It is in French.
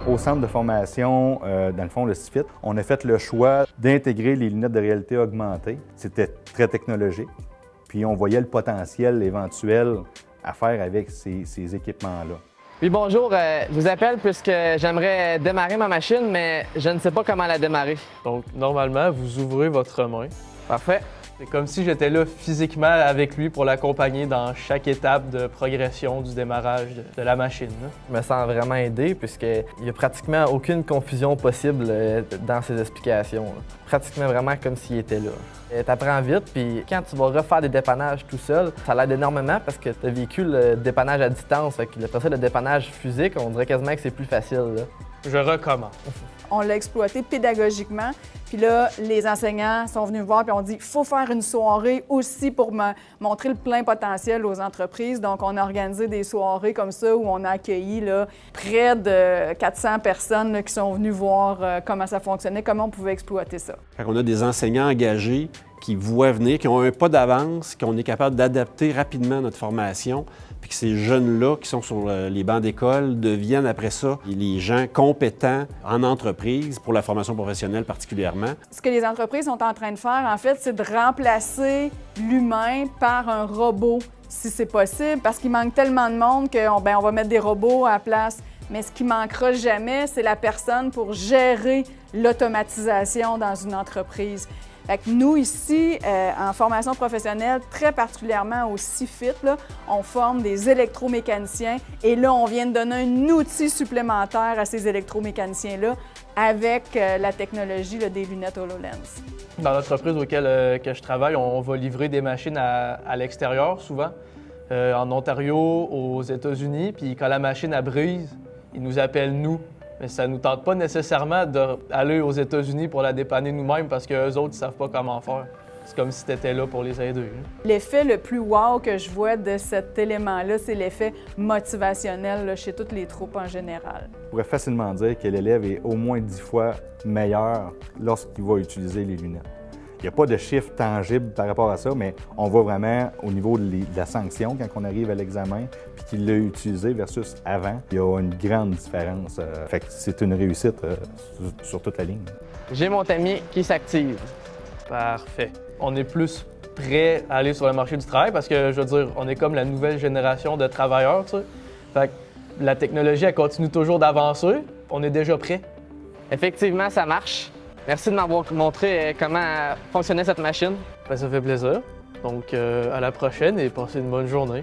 Au centre de formation, dans le fond, le CIFIT, on a fait le choix d'intégrer les lunettes de réalité augmentée. C'était très technologique, puis on voyait le potentiel éventuel à faire avec ces équipements-là. Oui, bonjour. Je vous appelle puisque j'aimerais démarrer ma machine, mais je ne sais pas comment la démarrer. Donc, normalement, vous ouvrez votre main. Parfait. C'est comme si j'étais là physiquement avec lui pour l'accompagner dans chaque étape de progression du démarrage de la machine. Je me sens vraiment aidé puisqu'il n'y a pratiquement aucune confusion possible dans ses explications. Pratiquement vraiment comme s'il était là. Tu apprends vite, puis quand tu vas refaire des dépannages tout seul, ça l'aide énormément parce que tu as vécu le dépannage à distance. Fait que le dépannage physique, on dirait quasiment que c'est plus facile. Là. Je recommence. On l'a exploité pédagogiquement. Puis là, les enseignants sont venus me voir et ont dit « il faut faire une soirée aussi pour montrer le plein potentiel aux entreprises ». Donc, on a organisé des soirées comme ça où on a accueilli là, près de 400 personnes là, qui sont venues voir comment ça fonctionnait, comment on pouvait exploiter ça. On a des enseignants engagés qui voient venir, qui ont un pas d'avance, qu'on est capable d'adapter rapidement notre formation, puis que ces jeunes-là qui sont sur les bancs d'école deviennent après ça les gens compétents en entreprise pour la formation professionnelle particulièrement. Ce que les entreprises sont en train de faire, en fait, c'est de remplacer l'humain par un robot, si c'est possible, parce qu'il manque tellement de monde qu'on va mettre des robots à la place. Mais ce qui manquera jamais, c'est la personne pour gérer l'automatisation dans une entreprise. Fait que nous, ici, en formation professionnelle, très particulièrement au CIFIT, là, on forme des électromécaniciens et là, on vient de donner un outil supplémentaire à ces électromécaniciens-là avec la technologie là, des lunettes HoloLens. Dans l'entreprise auquel que je travaille, on va livrer des machines à l'extérieur, souvent, en Ontario, aux États-Unis, puis quand la machine elle brise, ils nous appellent nous. Mais ça ne nous tente pas nécessairement d'aller aux États-Unis pour la dépanner nous-mêmes parce qu'eux autres, ils ne savent pas comment faire. C'est comme si tu étais là pour les aider. L'effet le plus wow que je vois de cet élément-là, c'est l'effet motivationnel là, chez toutes les troupes en général. On pourrait facilement dire que l'élève est au moins 10 fois meilleur lorsqu'il va utiliser les lunettes. Il n'y a pas de chiffre tangible par rapport à ça, mais on voit vraiment au niveau de la sanction quand on arrive à l'examen, puis qu'il l'a utilisé versus avant, il y a une grande différence. Fait que c'est une réussite sur toute la ligne. J'ai mon tamis qui s'active. Parfait. On est plus prêt à aller sur le marché du travail parce que, je veux dire, on est comme la nouvelle génération de travailleurs, tu sais. Fait que la technologie, elle continue toujours d'avancer. On est déjà prêt. Effectivement, ça marche. Merci de m'avoir montré comment fonctionnait cette machine. Ça fait plaisir. Donc, à la prochaine et passez une bonne journée.